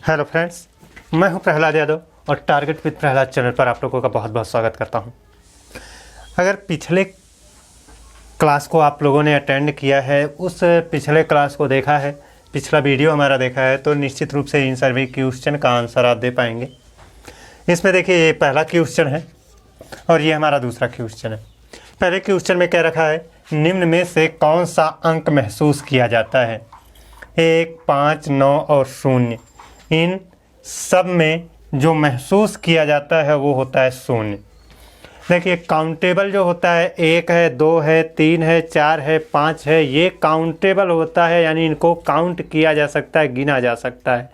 Hello friends, मैं हूं प्रहलाद यादव और टारगेट विद प्रहलाद चैनल पर आप लोगों का बहुत बहुत स्वागत करता हूं। अगर पिछले क्लास को आप लोगों ने अटेंड किया है, उस पिछले क्लास को देखा है, पिछला वीडियो हमारा देखा है, तो निश्चित रूप से इन सभी क्वेश्चन का आंसर आप दे पाएंगे। इसमें देखिए, ये पहला क्वेश्चन है और ये हमारा दूसरा क्वेश्चन है। पहले क्वेश्चन में क्या रखा है, निम्न में से कौन सा अंक महसूस किया जाता है? 1, 5, 9 और 0। इन सब में जो महसूस किया जाता है वो होता है 0। देखिए, काउंटेबल जो होता है 1 है, 2 है, 3 है, 4 है, 5 है, ये काउंटेबल होता है, यानी इनको काउंट किया जा सकता है, गिना जा सकता है।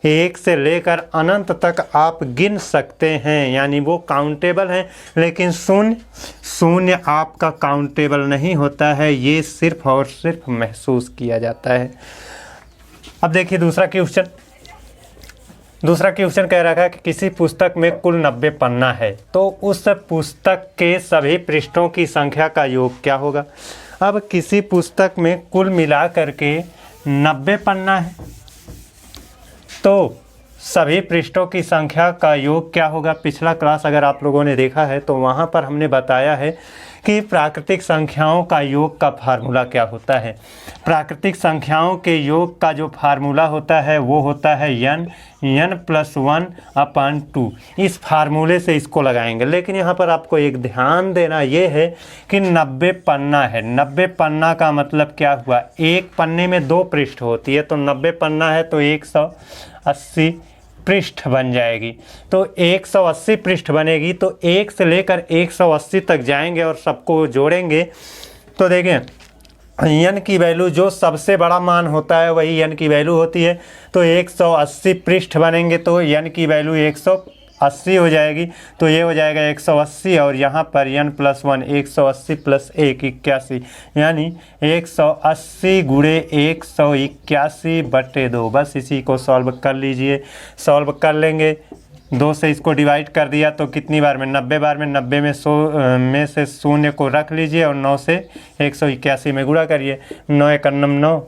1 से लेकर अनंत तक आप गिन सकते हैं, यानी वो काउंटेबल हैं। लेकिन 0 आपका काउंटेबल नहीं होता है, ये सिर्फ और सिर्फ महसूस किया जाता है। अब देखिए दूसरा क्वेश्चन कह रहा है कि किसी पुस्तक में कुल 90 पन्ना है, तो उस पुस्तक के सभी पृष्ठों की संख्या का योग क्या होगा? अब किसी पुस्तक में कुल मिला करके 90 पन्ना है, तो सभी पृष्ठों की संख्या का योग क्या होगा? पिछला क्लास अगर आप लोगों ने देखा है तो वहाँ पर हमने बताया है कि प्राकृतिक संख्याओं का योग का फार्मूला क्या होता है। प्राकृतिक संख्याओं के योग का जो फार्मूला होता है वो होता है n+1/2। इस फार्मूले से इसको लगाएंगे। लेकिन यहाँ पर आपको एक ध्यान देना ये है कि 90 पन्ना है। 90 पन्ना का मतलब क्या हुआ? एक पन्ने में 2 पृष्ठ होती है, तो 90 पन्ना है तो 180 पृष्ठ बन जाएगी। तो 180 पृष्ठ बनेगी, तो 1 से लेकर 180 तक जाएंगे और सबको जोड़ेंगे तो देखें n की वैल्यू जो सबसे बड़ा मान होता है वही n की वैल्यू होती है। तो 180 पृष्ठ बनेंगे तो n की वैल्यू 180 हो जाएगी, तो ये हो जाएगा 180 और यहाँ पर n+1 180 + 1 81, यानी 180 × 181/2। बस इसी को सॉल्व कर लीजिए। सॉल्व कर लेंगे, 2 से इसको डिवाइड कर दिया तो कितनी बार में? 90 बार में। 90 में 100 में से 0 को रख लीजिए और 9 से 181 में गुणा करिए। 9 एकन्नम 9,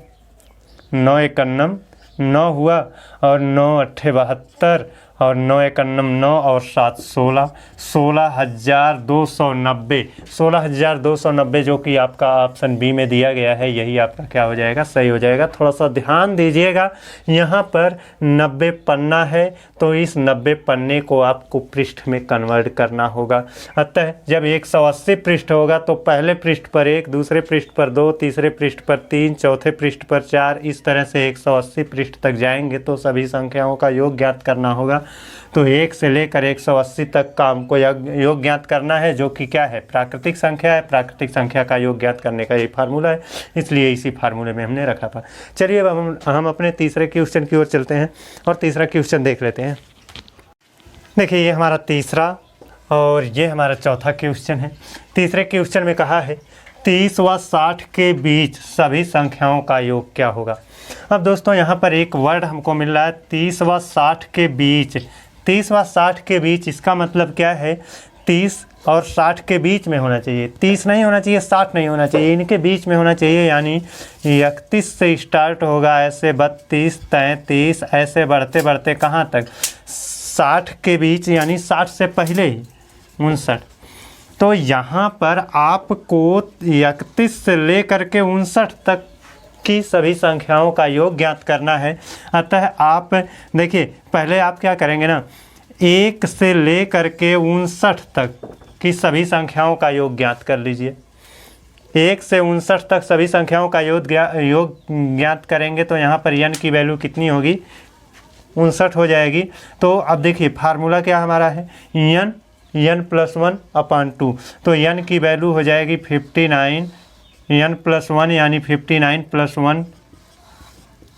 9 एकन्नम 9 हुआ और 9 अट्ठे 72 और 9 एकन्नम 9 और 7 16, 16,290। 16,290 जो कि आपका ऑप्शन बी में दिया गया है, यही आपका क्या हो जाएगा? सही हो जाएगा। थोड़ा सा ध्यान दीजिएगा, यहाँ पर 90 पन्ना है तो इस 90 पन्ने को आपको पृष्ठ में कन्वर्ट करना होगा। अतः जब 180 पृष्ठ होगा तो पहले पृष्ठ पर 1, दूसरे पृष्ठ पर 2, तीसरे पृष्ठ पर 3, चौथे पृष्ठ पर 4, इस तरह से 180 पृष्ठ तक जाएंगे तो सभी संख्याओं का योग ज्ञात करना होगा। तो 1 से लेकर 180 तक का हमको योग ज्ञात करना है, जो कि क्या है? प्राकृतिक संख्या है। प्राकृतिक संख्या का योग ज्ञात करने का ये फार्मूला है, इसलिए इसी फार्मूले में हमने रखा था। चलिए अब हम अपने तीसरे क्वेश्चन की ओर चलते हैं और तीसरा क्वेश्चन देख लेते हैं। देखिए, ये हमारा तीसरा और ये हमारा चौथा क्वेश्चन है। तीसरे क्वेश्चन में कहा है 30 व 60 के बीच सभी संख्याओं का योग क्या होगा? अब दोस्तों, यहाँ पर एक वर्ड हमको मिल रहा है 30 व 60 के बीच। 30 व 60 के बीच, इसका मतलब क्या है? 30 और 60 के बीच में होना चाहिए। 30 नहीं होना चाहिए, 60 नहीं होना चाहिए, इनके बीच में होना चाहिए। यानी 31 से स्टार्ट होगा, ऐसे 32, 33, ऐसे बढ़ते बढ़ते कहाँ तक? 60 के बीच, यानी 60 से पहले ही 59। तो यहाँ पर आपको 31 से लेकर के 59 तक की सभी संख्याओं का योग ज्ञात करना है। अतः आप देखिए, पहले आप क्या करेंगे ना, 1 से लेकर के 59 तक की सभी संख्याओं का योग ज्ञात कर लीजिए। 1 से 59 तक सभी संख्याओं का योग ज्ञात करेंगे तो यहाँ पर n की वैल्यू कितनी होगी? 59 हो जाएगी। तो अब देखिए फार्मूला क्या हमारा है? n+1/2। तो n की वैल्यू हो जाएगी 59, n+1 यानी 59 +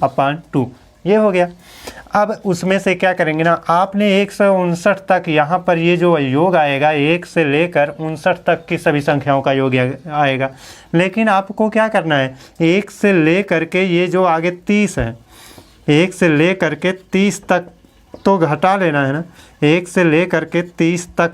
1/2, ये हो गया। अब उसमें से क्या करेंगे ना, आपने 1 से 59 तक, यहाँ पर ये जो योग आएगा 1 से लेकर 59 तक की सभी संख्याओं का योग आएगा। लेकिन आपको क्या करना है, 1 से लेकर के ये जो आगे 30 है, 1 से लेकर के 30 तक तो घटा लेना है ना। 1 से लेकर के 30 तक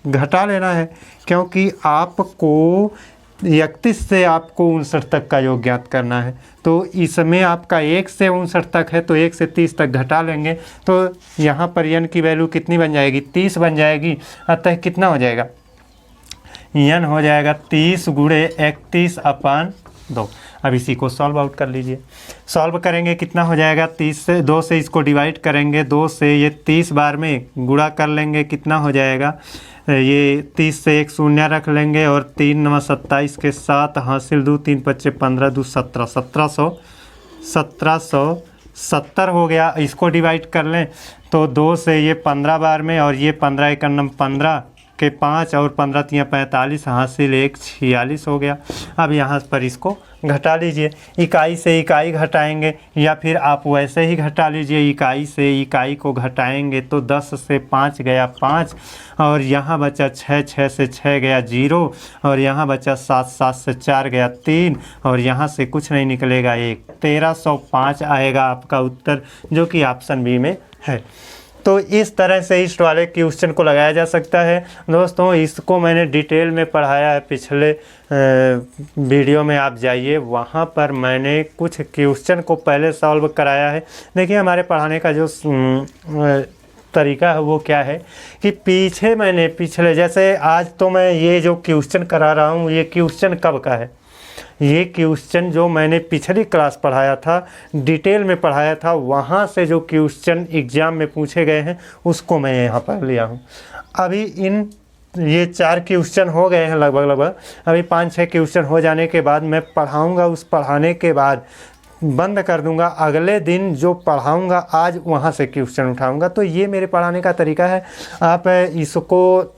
घटा लेना है, क्योंकि आपको 31 से आपको 59 तक का योग ज्ञात करना है। तो इसमें आपका 1 से 59 तक है, तो 1 से 30 तक घटा लेंगे तो यहाँ पर n की वैल्यू कितनी बन जाएगी, 30 बन जाएगी। अतः कितना हो जाएगा, n हो जाएगा 30 गुणे 31/2। अब इसी को सॉल्व आउट कर लीजिए। सॉल्व करेंगे कितना हो जाएगा, 30 से 2 से इसको डिवाइड करेंगे, 2 से ये 30 बार में गुणा कर लेंगे, कितना हो जाएगा, ये 30 से एक शून्य रख लेंगे और 3 9 27 के साथ हासिल 2 3 5 15 2 17 1770 हो गया। इसको डिवाइड कर लें तो 2 से ये 15 बार में और ये 15 1 15 के 5 और 15 3 45 हासिल 1 46 हो गया। अब यहाँ पर इसको घटा लीजिए, इकाई से इकाई घटाएंगे या फिर आप वैसे ही घटा लीजिए, इकाई से इकाई को घटाएंगे तो 10 से 5 गया 5 और यहाँ बचा 6 6 से 6 गया 0 और यहाँ बचा 7 7 से 4 गया 3 और यहाँ से कुछ नहीं निकलेगा 1। 1305 आएगा आपका उत्तर, जो कि ऑप्शन बी में है। तो इस तरह से इस वाले क्वेश्चन को लगाया जा सकता है। दोस्तों इसको मैंने डिटेल में पढ़ाया है पिछले वीडियो में, आप जाइए वहाँ पर मैंने कुछ क्वेश्चन को पहले सॉल्व कराया है। देखिए हमारे पढ़ाने का जो तरीका है वो क्या है कि पीछे मैंने पिछले, जैसे आज तो मैं ये जो क्वेश्चन करा रहा हूँ ये क्वेश्चन कब का है, ये क्वेश्चन जो मैंने पिछली क्लास पढ़ाया था, डिटेल में पढ़ाया था, वहाँ से जो क्वेश्चन एग्ज़ाम में पूछे गए हैं उसको मैं यहाँ पर लिया हूँ। अभी ये 4 क्वेश्चन हो गए हैं लगभग, अभी 5-6 क्वेश्चन हो जाने के बाद मैं पढ़ाऊँगा, उस पढ़ाने के बाद बंद कर दूंगा, अगले दिन जो पढ़ाऊंगा आज वहाँ से क्वेश्चन उठाऊंगा। तो ये मेरे पढ़ाने का तरीका है। आप इसको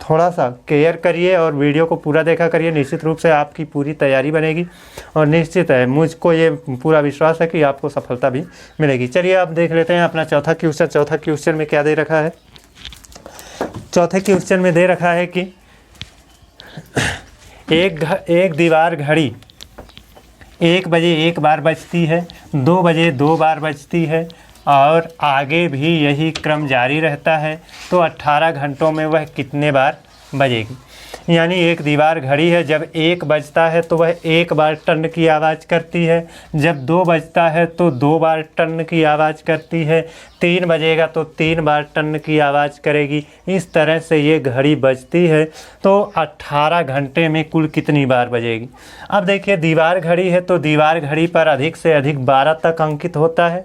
थोड़ा सा केयर करिए और वीडियो को पूरा देखा करिए, निश्चित रूप से आपकी पूरी तैयारी बनेगी और निश्चित है मुझको ये पूरा विश्वास है कि आपको सफलता भी मिलेगी। चलिए आप देख लेते हैं अपना चौथा क्वेश्चन। चौथा क्वेश्चन में क्या दे रखा है, चौथे क्वेश्चन में दे रखा है कि एक दीवार घड़ी 1 बजे 1 बार बजती है, 2 बजे 2 बार बजती है और आगे भी यही क्रम जारी रहता है, तो 18 घंटों में वह कितने बार बजेगी। यानी एक दीवार घड़ी है, जब 1 बजता है तो वह 1 बार टन की आवाज़ करती है, जब 2 बजता है तो 2 बार टन की आवाज़ करती है, 3 बजेगा तो 3 बार टन की आवाज़ करेगी। इस तरह से ये घड़ी बजती है, तो 18 घंटे में कुल कितनी बार बजेगी। अब देखिए दीवार घड़ी है तो दीवार घड़ी पर अधिक से अधिक 12 तक अंकित होता है,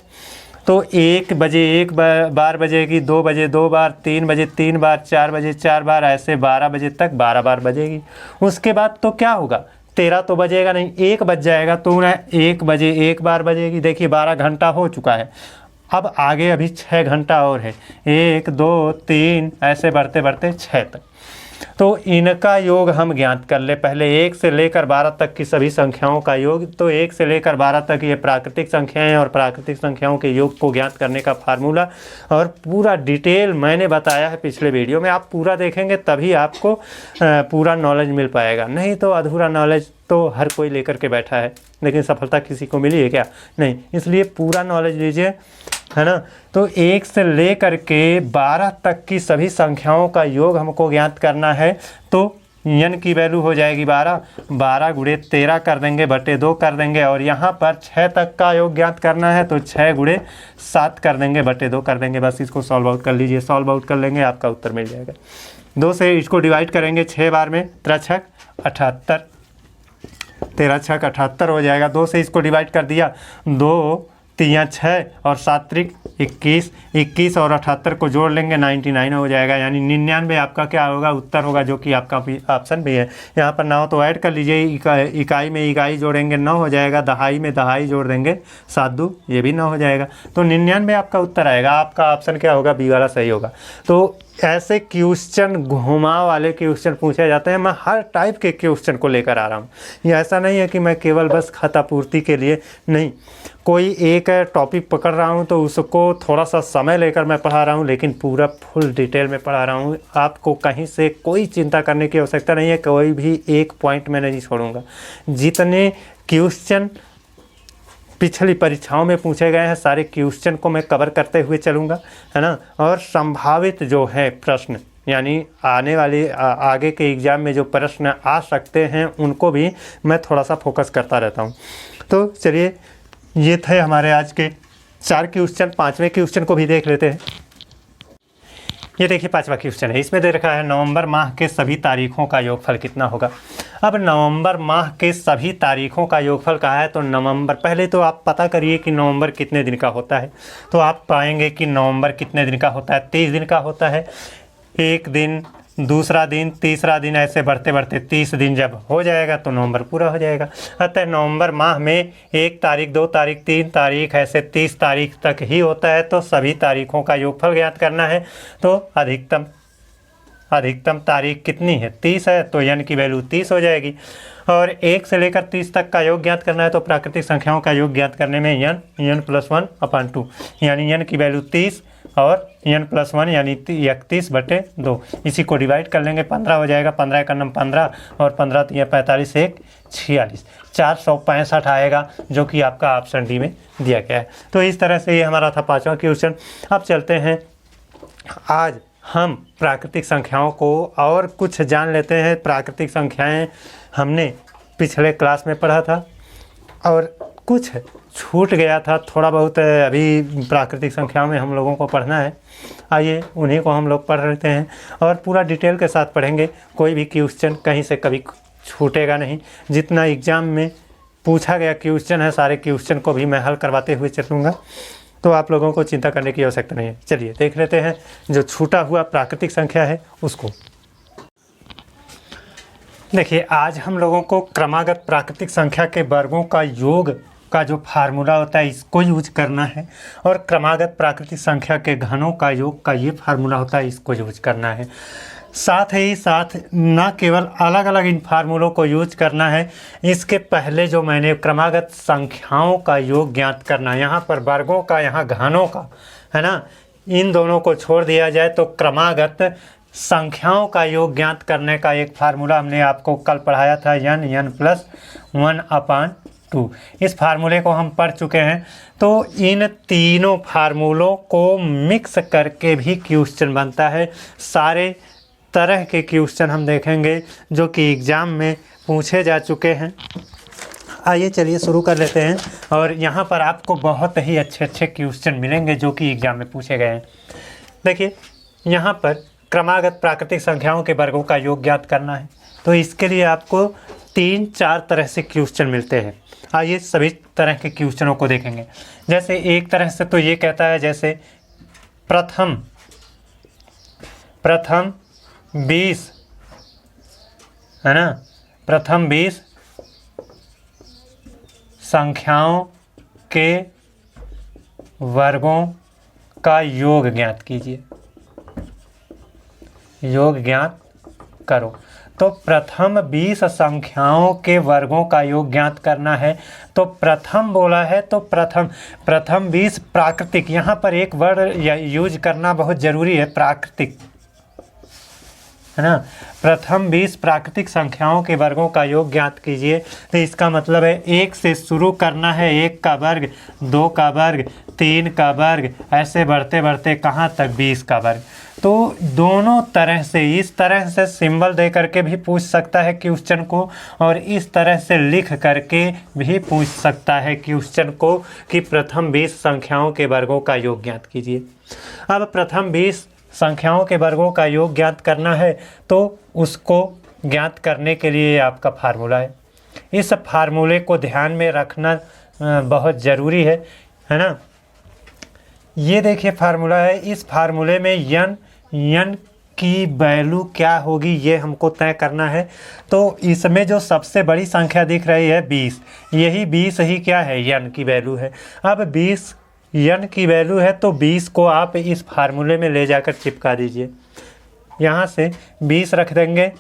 तो 1 बजे 1 बार बजेगी, 2 बजे 2 बार, 3 बजे 3 बार, 4 बजे 4 बार, ऐसे 12 बजे तक 12 बार बजेगी। उसके बाद तो क्या होगा, 13 तो बजेगा नहीं, 1 बज जाएगा तो 1 बजे 1 बार बजेगी। देखिए 12 घंटा हो चुका है, अब आगे अभी 6 घंटा और है, 1 2 3 ऐसे बढ़ते बढ़ते 6 तक। तो इनका योग हम ज्ञात कर ले। पहले 1 से लेकर 12 तक की सभी संख्याओं का योग, तो 1 से लेकर 12 तक ये प्राकृतिक संख्याएं और प्राकृतिक संख्याओं के योग को ज्ञात करने का फार्मूला और पूरा डिटेल मैंने बताया है पिछले वीडियो में। आप पूरा देखेंगे तभी आपको पूरा नॉलेज मिल पाएगा, नहीं तो अधूरा नॉलेज तो हर कोई लेकर के बैठा है, लेकिन सफलता किसी को मिली है क्या, नहीं। इसलिए पूरा नॉलेज लीजिए, है ना। तो 1 से लेकर के 12 तक की सभी संख्याओं का योग हमको ज्ञात करना है, तो n की वैल्यू हो जाएगी 12, 12 गुणे 13 कर देंगे, बटे 2 कर देंगे और यहाँ पर 6 तक का योग ज्ञात करना है, तो 6 गुणे 7 कर देंगे, बटे 2 कर देंगे। बस इसको सॉल्व आउट कर लीजिए, सॉल्व आउट कर लेंगे आपका उत्तर मिल जाएगा। 2 से इसको डिवाइड करेंगे 6 बार में, 3 6 78, 13 6 78 हो जाएगा। 2 से इसको डिवाइड कर दिया, 2 3 6 और 7 3 21, 21 और 78 को जोड़ लेंगे 99 हो जाएगा, यानी 99 आपका क्या होगा, उत्तर होगा, जो कि आपका ऑप्शन भी है। यहाँ पर 9 तो ऐड कर लीजिए, इकाई में इकाई जोड़ेंगे 9 हो जाएगा, दहाई में दहाई जोड़ देंगे 7 2 ये भी 9 हो जाएगा, तो 99 आपका उत्तर आएगा। आपका ऑप्शन क्या होगा, बी वाला सही होगा। तो ऐसे क्वेश्चन घुमाव वाले क्वेश्चन पूछे जाते हैं, मैं हर टाइप के क्वेश्चन को लेकर आ रहा हूँ। ये ऐसा नहीं है कि मैं केवल बस खातापूर्ति के लिए, नहीं, कोई एक टॉपिक पकड़ रहा हूँ तो उसको थोड़ा सा समय लेकर मैं पढ़ा रहा हूँ, लेकिन पूरा फुल डिटेल में पढ़ा रहा हूँ। आपको कहीं से कोई चिंता करने की आवश्यकता नहीं है, कोई भी एक पॉइंट में नहीं छोड़ूंगा। जितने क्वेश्चन पिछली परीक्षाओं में पूछे गए हैं सारे क्वेश्चन को मैं कवर करते हुए चलूँगा, है ना। और संभावित जो है प्रश्न यानी आने वाले आगे के एग्ज़ाम में जो प्रश्न आ सकते हैं उनको भी मैं थोड़ा सा फोकस करता रहता हूँ। तो चलिए, ये थे हमारे आज के 4 क्वेश्चन। 5वें क्वेश्चन को भी देख लेते हैं। ये देखिए 5वां क्वेश्चन है, इसमें दे रखा है नवंबर माह के सभी तारीखों का योगफल कितना होगा। अब नवंबर माह के सभी तारीखों का योगफल कहा है तो नवंबर, पहले तो आप पता करिए कि नवंबर कितने दिन का होता है। तो आप पाएंगे कि नवंबर कितने दिन का होता है, 30 दिन का होता है। एक दिन, दूसरा दिन, तीसरा दिन, ऐसे बढ़ते बढ़ते 30 दिन जब हो जाएगा तो नवंबर पूरा हो जाएगा। अतः नवंबर माह में 1 तारीख, 2 तारीख, 3 तारीख, ऐसे 30 तारीख तक ही होता है। तो सभी तारीखों का योगफल ज्ञात करना है। तो अधिकतम तारीख कितनी है, 30 है, तो n की वैल्यू 30 हो जाएगी। और 1 से लेकर 30 तक का योग ज्ञात करना है तो प्राकृतिक संख्याओं का योग ज्ञात करने में n + 1/2 यानी n की वैल्यू 30 और n + 1 यानी 31/2। इसी को डिवाइड कर लेंगे, 15 हो जाएगा। 15 का नम 15 और 15 तो 45, 1 46, 465 आएगा, जो कि आपका ऑप्शन डी में दिया गया है। तो इस तरह से ये हमारा था 5वां क्वेश्चन। अब चलते हैं, आज हम प्राकृतिक संख्याओं को और कुछ जान लेते हैं। प्राकृतिक संख्याएं हमने पिछले क्लास में पढ़ा था और कुछ छूट गया था, थोड़ा बहुत अभी प्राकृतिक संख्याओं में हम लोगों को पढ़ना है। आइए उन्हीं को हम लोग पढ़ लेते हैं और पूरा डिटेल के साथ पढ़ेंगे। कोई भी क्वेश्चन कहीं से कभी छूटेगा नहीं। जितना एग्ज़ाम में पूछा गया क्वेश्चन है, सारे क्वेश्चन को भी मैं हल करवाते हुए चलूँगा, तो आप लोगों को चिंता करने की आवश्यकता नहीं है। चलिए देख लेते हैं जो छूटा हुआ प्राकृतिक संख्या है उसको। देखिए, आज हम लोगों को क्रमागत प्राकृतिक संख्या के वर्गों का योग का जो फार्मूला होता है इसको यूज करना है, और क्रमागत प्राकृतिक संख्या के घनों का योग का ये फार्मूला होता है, इसको यूज करना है। साथ ही साथ न केवल अलग अलग इन फार्मूलों को यूज करना है, इसके पहले जो मैंने क्रमागत संख्याओं का योग ज्ञात करना है, यहाँ पर वर्गों का, यहाँ घनों का, है ना, इन दोनों को छोड़ दिया जाए तो क्रमागत संख्याओं का योग ज्ञात करने का एक फार्मूला हमने आपको कल पढ़ाया था, n + 1/2। इस फार्मूले को हम पढ़ चुके हैं। तो इन तीनों फार्मूलों को मिक्स करके भी क्वेश्चन बनता है। सारे तरह के क्वेश्चन हम देखेंगे जो कि एग्ज़ाम में पूछे जा चुके हैं। आइए चलिए शुरू कर लेते हैं। और यहाँ पर आपको बहुत ही अच्छे अच्छे क्वेश्चन मिलेंगे जो कि एग्ज़ाम में पूछे गए हैं। देखिए, यहाँ पर क्रमागत प्राकृतिक संख्याओं के वर्गों का योग ज्ञात करना है, तो इसके लिए आपको 3-4 तरह से क्वेश्चन मिलते हैं। आइए सभी तरह के क्वेश्चनों को देखेंगे। जैसे एक तरह से तो ये कहता है, जैसे प्रथम 20, है ना, प्रथम 20 संख्याओं के वर्गों का योग ज्ञात कीजिए, योग ज्ञात करो। तो प्रथम 20 संख्याओं के वर्गों का योग ज्ञात करना है। तो प्रथम बोला है तो प्रथम 20 प्राकृतिक, यहाँ पर एक वर्ड यूज करना बहुत ज़रूरी है, प्राकृतिक, है ना। प्रथम 20 प्राकृतिक संख्याओं के वर्गों का योग ज्ञात कीजिए। तो इसका मतलब है 1 से शुरू करना है, 1 का वर्ग, 2 का वर्ग, 3 का वर्ग, ऐसे बढ़ते बढ़ते कहाँ तक, 20 का वर्ग। तो दोनों तरह से, इस तरह से सिंबल दे करके भी पूछ सकता है क्वेश्चन को, और इस तरह से लिख करके भी पूछ सकता है क्वेश्चन को कि प्रथम 20 संख्याओं के वर्गों का योग ज्ञात कीजिए। अब प्रथम 20 संख्याओं के वर्गों का योग ज्ञात करना है तो उसको ज्ञात करने के लिए आपका फार्मूला है। इस फार्मूले को ध्यान में रखना बहुत ज़रूरी है ना। ये देखिए फार्मूला है, इस फार्मूले में n की वैल्यू क्या होगी ये हमको तय करना है। तो इसमें जो सबसे बड़ी संख्या दिख रही है 20, यही 20 ही क्या है, n की वैल्यू है। अब 20 n की वैल्यू है तो 20 को आप इस फार्मूले में ले जाकर चिपका दीजिए। यहाँ से 20 रख देंगे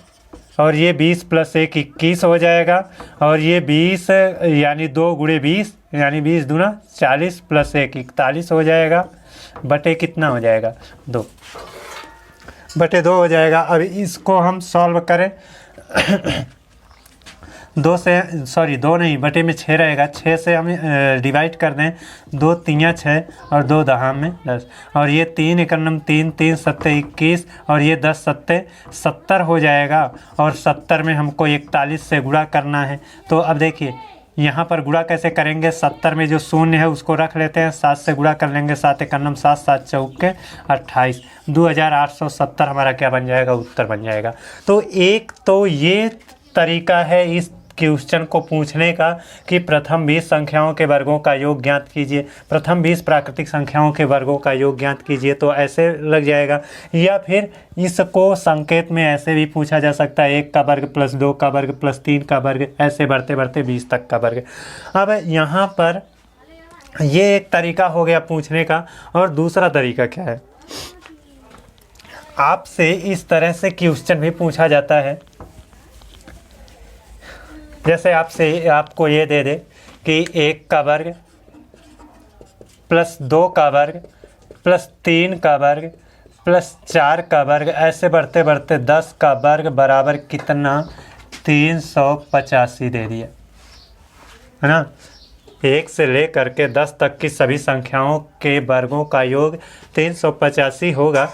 और ये 20 + 1 21 हो जाएगा, और ये 20 यानी 2 × 20 यानी 20 दूना 40 + 1 41 हो जाएगा, बटे कितना हो जाएगा, 2 हो जाएगा। अब इसको हम सॉल्व करें दो नहीं, बटे में 6 रहेगा, 6 से हम डिवाइड कर दें, 2 3 6 और 2 दहा में 10, और ये 3 एकम 3, 3 सत्ते 21 और ये 10 सत्ते 70 हो जाएगा। और 70 में हमको 41 से गुणा करना है। तो अब देखिए यहाँ पर गुणा कैसे करेंगे, 70 में जो शून्य है उसको रख लेते हैं, 7 से गुणा कर लेंगे, 7 एकम 7, 7 चौके 28, 2870 हमारा क्या बन जाएगा, उत्तर बन जाएगा। तो एक तो ये तरीका है इस क्वेश्चन को पूछने का कि प्रथम 20 संख्याओं के वर्गों का योग ज्ञात कीजिए, प्रथम 20 प्राकृतिक संख्याओं के वर्गों का योग ज्ञात कीजिए, तो ऐसे लग जाएगा। या फिर इसको संकेत में ऐसे भी पूछा जा सकता है, 1 का वर्ग प्लस 2 का वर्ग प्लस 3 का वर्ग, ऐसे बढ़ते बढ़ते 20 तक का वर्ग। अब यहाँ पर ये एक तरीका हो गया पूछने का। और दूसरा तरीका क्या है, आपसे इस तरह से क्वेश्चन भी पूछा जाता है, जैसे आपको ये दे दे कि 1 का वर्ग प्लस 2 का वर्ग प्लस 3 का वर्ग प्लस 4 का वर्ग, ऐसे बढ़ते बढ़ते 10 का वर्ग बराबर कितना, 385 दे दिया, है ना। 1 से लेकर के 10 तक की सभी संख्याओं के वर्गों का योग 385 होगा।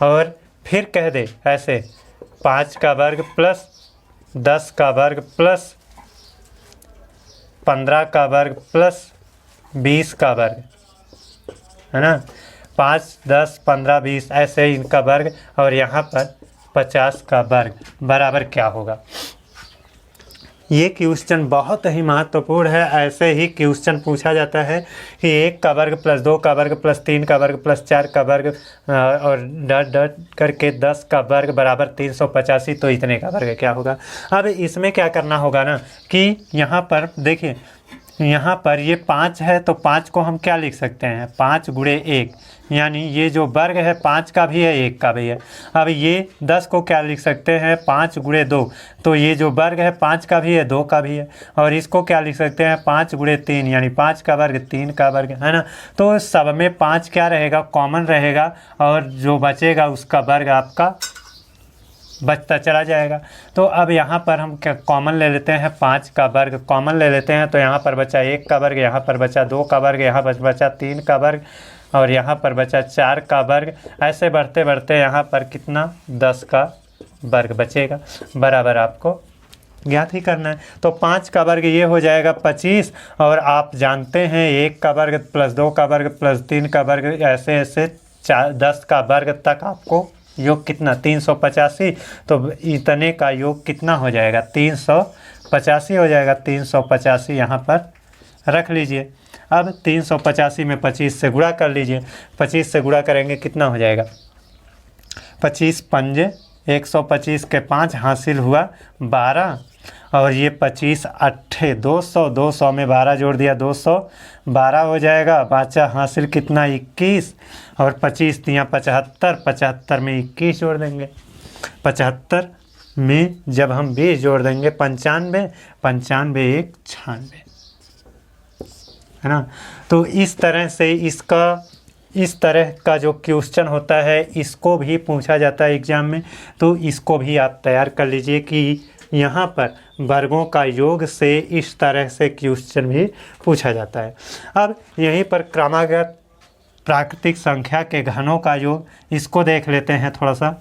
और फिर कह दे ऐसे 5 का वर्ग प्लस 10 का वर्ग प्लस 15 का वर्ग प्लस 20 का वर्ग, है ना। 5, 10, 15, 20 ऐसे ही इनका वर्ग, और यहाँ पर 50 का वर्ग बराबर क्या होगा। ये क्वेश्चन बहुत ही महत्वपूर्ण है। ऐसे ही क्वेश्चन पूछा जाता है कि 1 का वर्ग प्लस 2 का वर्ग प्लस 3 का वर्ग प्लस 4 का वर्ग और डट डट करके 10 का वर्ग बराबर 385, तो इतने का वर्ग क्या होगा। अब इसमें क्या करना होगा ना कि यहाँ पर देखिए, यहाँ पर ये 5 है तो 5 को हम क्या लिख सकते हैं, 5 गुणे 1, यानी ये जो वर्ग है 5 का भी है 1 का भी है। अब ये 10 को क्या लिख सकते हैं, 5 गुणे 2, तो ये जो वर्ग है 5 का भी है 2 का भी है। और इसको क्या लिख सकते हैं, 5 गुणे 3, यानी 5 का वर्ग 3 का वर्ग, है ना। तो सब में 5 क्या रहेगा, कॉमन रहेगा, और जो बचेगा उसका वर्ग आपका बचता चला जाएगा। तो अब यहाँ पर हम क्या कॉमन ले लेते हैं, 5 का वर्ग कॉमन ले लेते हैं, तो यहाँ पर बचा 1 का वर्ग, यहाँ पर बचा 2 का वर्ग, यहाँ पर बचा 3 का वर्ग, और यहाँ पर बचा 4 का वर्ग। ऐसे बढ़ते बढ़ते यहाँ पर कितना, 10 का वर्ग बचेगा, बराबर आपको ज्ञात ही करना है। तो 5 का वर्ग ये हो जाएगा 25, और आप जानते हैं 1 का वर्ग प्लस 2 का वर्ग प्लस 3 का वर्ग, ऐसे ऐसे 10 का वर्ग तक आपको योग कितना, 385। तो इतने का योग कितना हो जाएगा, 385 हो जाएगा। 385 यहाँ पर रख लीजिए। अब 385 में 25 से गुणा कर लीजिए, 25 से गुणा करेंगे कितना हो जाएगा, 25 पंजे 125 के 5 हासिल हुआ 12, और ये 25 अट्ठे 200, 200 में 12 जोड़ दिया 212 हो जाएगा। बचा हासिल कितना, 21, और 25 दिया 75, 75 में 21 जोड़ देंगे, 75 में जब हम 20 जोड़ देंगे 95, 95 1 96, है ना। तो इस तरह से इस तरह का जो क्वेश्चन होता है इसको भी पूछा जाता है एग्ज़ाम में। तो इसको भी आप तैयार कर लीजिए कि यहाँ पर वर्गों का योग से इस तरह से क्वेश्चन भी पूछा जाता है। अब यहीं पर क्रमागत प्राकृतिक संख्या के घनों का योग, इसको देख लेते हैं थोड़ा सा।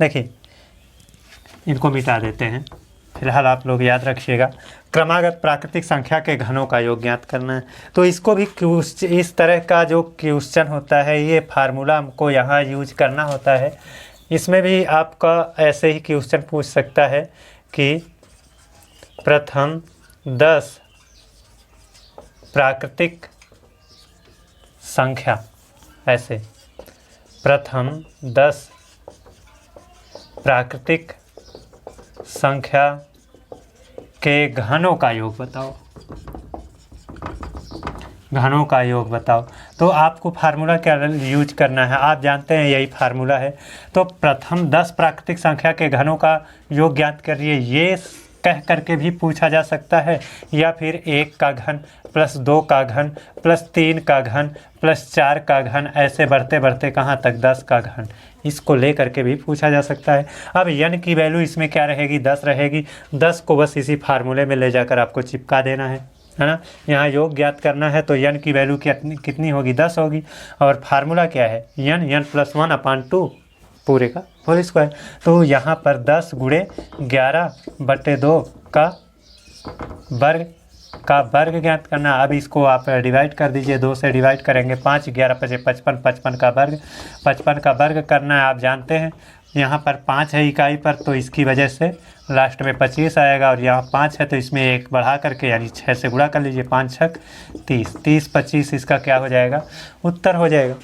देखिए, इनको मिटा देते हैं, फिलहाल आप लोग याद रखिएगा। क्रमागत प्राकृतिक संख्या के घनों का योग ज्ञात करना है। तो इसको भी इस तरह का जो क्वेश्चन होता है, ये फार्मूला हमको यहाँ यूज करना होता है। इसमें भी आपका ऐसे ही क्वेश्चन पूछ सकता है कि प्रथम 10 प्राकृतिक संख्या, ऐसे प्रथम 10 प्राकृतिक संख्या के घनों का योग बताओ, घनों का योग बताओ। तो आपको फार्मूला क्या यूज करना है, आप जानते हैं यही फार्मूला है। तो प्रथम 10 प्राकृतिक संख्या के घनों का योग ज्ञात करिए, ये कह करके भी पूछा जा सकता है, या फिर 1 का घन प्लस 2 का घन प्लस 3 का घन प्लस 4 का घन, ऐसे बढ़ते बढ़ते कहाँ तक 10 का घन, इसको ले करके भी पूछा जा सकता है। अब n की वैल्यू इसमें क्या रहेगी, 10 रहेगी। 10 को बस इसी फार्मूले में ले जाकर आपको चिपका देना है ना। यहाँ योग ज्ञात करना है तो n की वैल्यू कितनी होगी, 10 होगी। और फार्मूला क्या है, n प्लस 1/2 पूरे का होल स्क्वायर। तो यहाँ पर 10 गुणे 11/2 का वर्ग ज्ञात करना। अब इसको आप डिवाइड कर दीजिए, 2 से डिवाइड करेंगे 5, 11 5 55, 55 का वर्ग, 55 का वर्ग करना है। आप जानते हैं यहाँ पर 5 है इकाई पर, तो इसकी वजह से लास्ट में 25 आएगा, और यहाँ 5 है तो इसमें 1 बढ़ा करके यानी 6 से गुणा कर लीजिए, 5 6 30, 30 25 इसका क्या हो जाएगा, उत्तर हो जाएगा।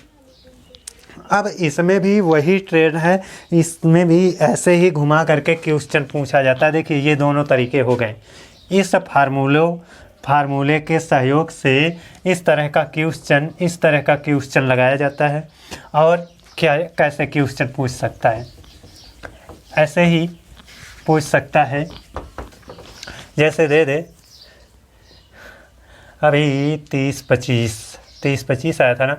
अब इसमें भी वही ट्रेड है, इसमें भी ऐसे ही घुमा करके क्वेश्चन पूछा जाता है। देखिए ये दोनों तरीके हो गए। इस फार्मूले के सहयोग से इस तरह का क्वेश्चन लगाया जाता है। और क्या कैसे क्वेश्चन पूछ सकता है, ऐसे ही पूछ सकता है, जैसे दे दे अभी 30 25 आया था ना,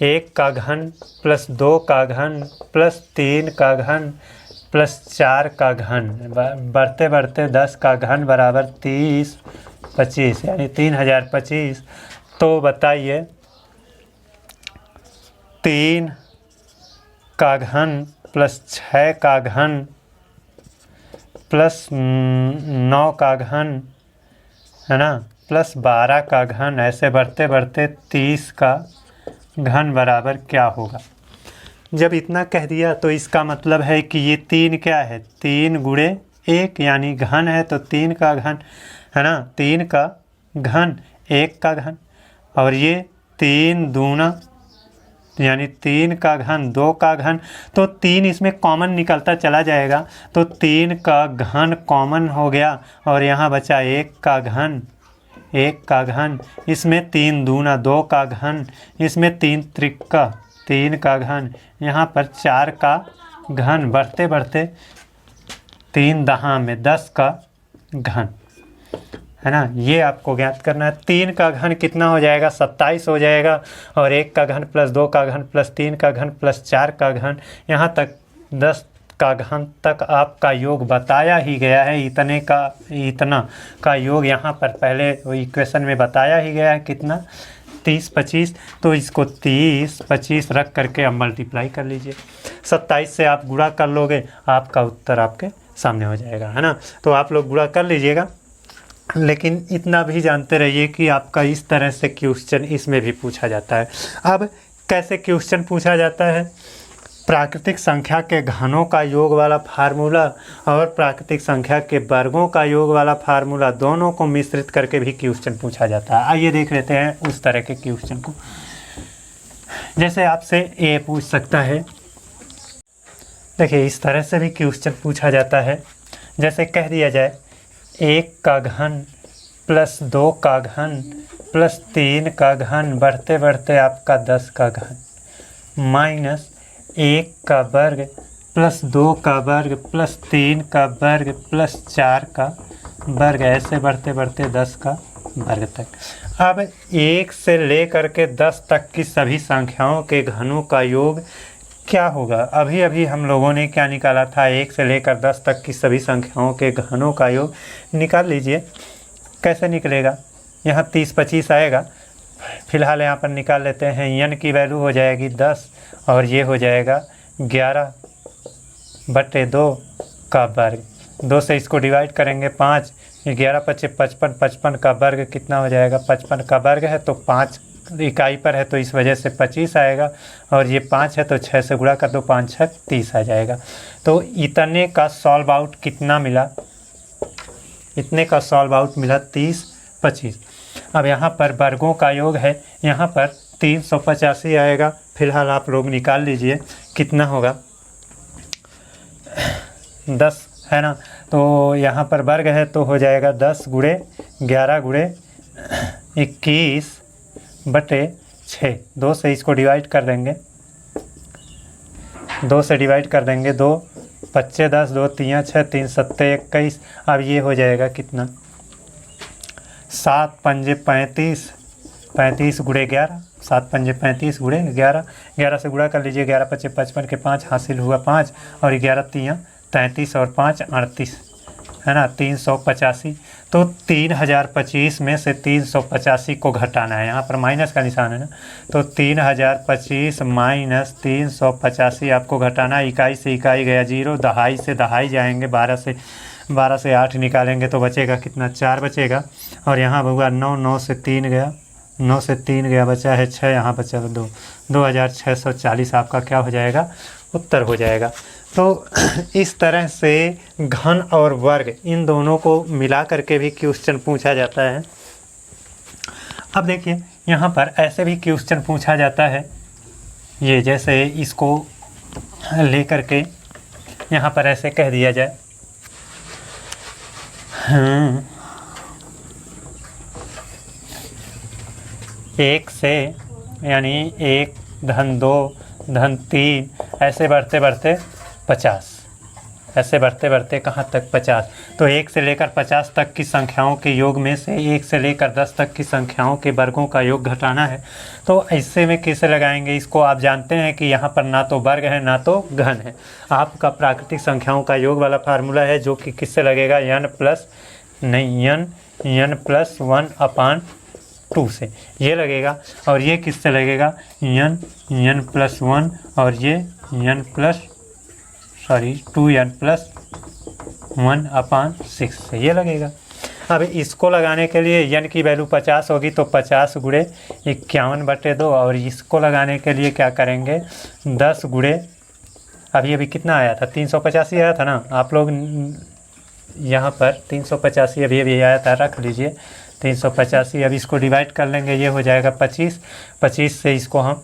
1 का घन प्लस 2 का घन प्लस 3 का घन प्लस 4 का घन, बढ़ते बढ़ते 10 का घन बराबर 30 25 यानी 3025। तो बताइए 3 का घन प्लस 6 का घन प्लस 9 का घन है ना, प्लस 12 का घन, ऐसे बढ़ते बढ़ते 30 का घन बराबर क्या होगा। जब इतना कह दिया तो इसका मतलब है कि ये 3 क्या है, 3 गुणे 1 यानी घन है, तो 3 का घन है ना, 3 का घन 1 का घन, और ये 3 दूना यानी 3 का घन 2 का घन, तो 3 इसमें कॉमन निकलता चला जाएगा, तो 3 का घन कॉमन हो गया, और यहाँ बचा 1 का घन, इसमें 3 दूना 2 का घन, इसमें 3 त्रिका 3 का घन, यहाँ पर 4 का घन, बढ़ते बढ़ते 3 दहा में 10 का घन है ना। ये आपको ज्ञात करना है। 3 का घन कितना हो जाएगा, 27 हो जाएगा, और 1 का घन प्लस 2 का घन प्लस 3 का घन प्लस 4 का घन, यहाँ तक 10 का घन तक आपका योग बताया ही गया है। इतना का योग यहाँ पर पहले इक्वेशन में बताया ही गया है, कितना 30 25। तो इसको 30 25 रख करके अब मल्टीप्लाई कर लीजिए, 27 से आप गुणा कर लोगे, आपका उत्तर आपके सामने हो जाएगा, है ना। तो आप लोग गुणा कर लीजिएगा, लेकिन इतना भी जानते रहिए कि आपका इस तरह से क्वेश्चन इसमें भी पूछा जाता है। अब कैसे क्वेश्चन पूछा जाता है, प्राकृतिक संख्या के घनों का योग वाला फार्मूला और प्राकृतिक संख्या के वर्गों का योग वाला फार्मूला, दोनों को मिश्रित करके भी क्वेश्चन पूछा जाता है। आइए देख लेते हैं उस तरह के क्वेश्चन को। जैसे आपसे ए पूछ सकता है, देखिए इस तरह से भी क्वेश्चन पूछा जाता है। जैसे कह दिया जाए 1 का घन प्लस 2 का घन प्लस 3 का घन, बढ़ते बढ़ते आपका 10 का घन, माइनस 1 का वर्ग प्लस 2 का वर्ग प्लस 3 का वर्ग प्लस 4 का वर्ग, ऐसे बढ़ते बढ़ते 10 का वर्ग तक। अब 1 से लेकर के 10 तक की सभी संख्याओं के घनों का योग क्या होगा। अभी अभी हम लोगों ने क्या निकाला था, 1 से लेकर 10 तक की सभी संख्याओं के घनों का योग निकाल लीजिए। कैसे निकलेगा, यहाँ 30 25 आएगा, फिलहाल यहाँ पर निकाल लेते हैं। n की वैल्यू हो जाएगी 10 और ये हो जाएगा 11/2 का वर्ग। 2 से इसको डिवाइड करेंगे 5, 11 25 55, 55 का वर्ग कितना हो जाएगा, 55 का वर्ग है तो 5 इकाई पर है तो इस वजह से 25 आएगा, और ये 5 है तो 6 से गुणा कर दो, 5 6 30 आ जाएगा। तो इतने का सॉल्व आउट कितना मिला, इतने का सॉल्व आउट मिला 30 25। अब यहाँ पर वर्गों का योग है, यहाँ पर 385 आएगा। फिलहाल आप लोग निकाल लीजिए कितना होगा, 10 है ना, तो यहाँ पर वर्ग है तो हो जाएगा 10 गुणे 11 गुणे 21/6। 2 से इसको डिवाइड कर देंगे, 2 से डिवाइड कर देंगे, 2 पच्चे 10, 2 3 6, 3 7 21। अब ये हो जाएगा कितना, 7 पंजे 35, 35 गुणे 11, 7 पंजे 35 गुणे 11, 11 से गुणा कर लीजिए, 11 पच्चे 55 के 5 हासिल हुआ 5, और 11 तियाँ 33 और 5 38, है ना, 385। तो 3025 में से 385 को घटाना है, यहाँ पर माइनस का निशान है ना, तो 3025 माइनस 385 आपको घटाना है। इकाई से इकाई गया 0, दहाई से दहाई जाएंगे, 12 से 8 निकालेंगे तो बचेगा कितना, 4 बचेगा। और यहाँ हुआ 9, 9 से 3 गया, 9 से 3 गया, बचा है 6, यहाँ बचा 2, 2640 आपका क्या हो जाएगा, उत्तर हो जाएगा। तो इस तरह से घन और वर्ग इन दोनों को मिला करके भी क्वेश्चन पूछा जाता है। अब देखिए यहाँ पर ऐसे भी क्वेश्चन पूछा जाता है, ये जैसे इसको ले करके यहाँ पर ऐसे कह दिया जाए, 1 से यानी 1 धन 2 धन 3 ऐसे बढ़ते बढ़ते 50, ऐसे बढ़ते बढ़ते कहाँ तक 50। तो 1 से लेकर 50 तक की संख्याओं के योग में से 1 से लेकर 10 तक की संख्याओं के वर्गों का योग घटाना है। तो ऐसे में कैसे लगाएंगे इसको, आप जानते हैं कि यहाँ पर ना तो वर्ग है ना तो घन है। आपका प्राकृतिक संख्याओं का योग वाला फार्मूला है जो कि किससे लगेगा, n प्लस 1/2 से ये लगेगा, और ये किससे लगेगा, n प्लस 1, और ये 2n प्लस 1/6 से ये लगेगा। अब इसको लगाने के लिए n की वैल्यू 50 होगी तो 50 गुणे 51/2, और इसको लगाने के लिए क्या करेंगे, 10 गुणे अभी कितना आया था, 385 आया था ना, आप लोग यहाँ पर 385 अभी आया था, रख लीजिए 385। अब इसको डिवाइड कर लेंगे, ये हो जाएगा 25, 25 से इसको हम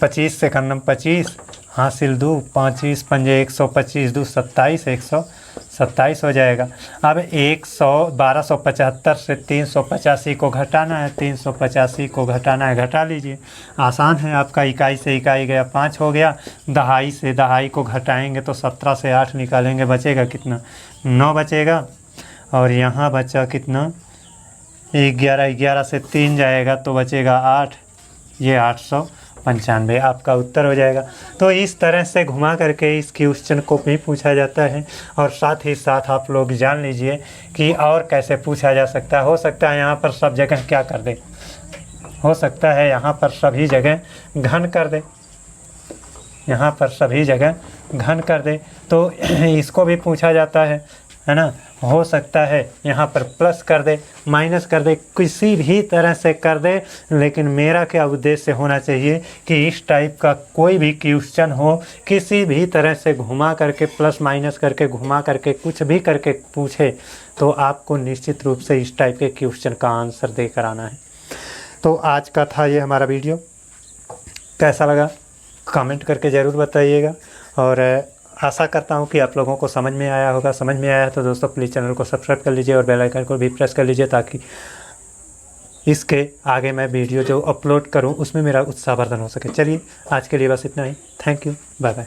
25 से करना 25 हासिल 2, 25 पंजे 125, 2 27, 127 हो जाएगा। अब 1275 से 385 को घटाना है, 385 को घटाना है, घटा लीजिए, आसान है आपका। इकाई से इकाई गया 5 हो गया, दहाई से दहाई को घटाएंगे तो 17 से 8 निकालेंगे, बचेगा कितना, 9 बचेगा। और यहाँ बचा कितना, 11 से 3 जाएगा तो बचेगा 8, ये 895 आपका उत्तर हो जाएगा। तो इस तरह से घुमा करके इस क्वेश्चन को भी पूछा जाता है। और साथ ही साथ आप लोग जान लीजिए कि और कैसे पूछा जा सकता है। हो सकता है यहाँ पर सब जगह क्या कर दे, हो सकता है यहाँ पर सभी जगह घन कर दे, यहाँ पर सभी जगह घन कर दे, तो इसको भी पूछा जाता है ना। हो सकता है यहाँ पर प्लस कर दे, माइनस कर दे, किसी भी तरह से कर दे, लेकिन मेरा क्या उद्देश्य होना चाहिए कि इस टाइप का कोई भी क्वेश्चन हो, किसी भी तरह से घुमा करके, प्लस माइनस करके, घुमा करके, कुछ भी करके पूछे तो आपको निश्चित रूप से इस टाइप के क्वेश्चन का आंसर देकर आना है। तो आज का था ये हमारा वीडियो, कैसा लगा कमेंट करके ज़रूर बताइएगा, और आशा करता हूँ कि आप लोगों को समझ में आया होगा। समझ में आया है तो दोस्तों प्लीज़ चैनल को सब्सक्राइब कर लीजिए और बेल आइकन को भी प्रेस कर लीजिए, ताकि इसके आगे मैं वीडियो जो अपलोड करूँ उसमें मेरा उत्साहवर्धन हो सके। चलिए आज के लिए बस इतना ही, थैंक यू, बाय बाय।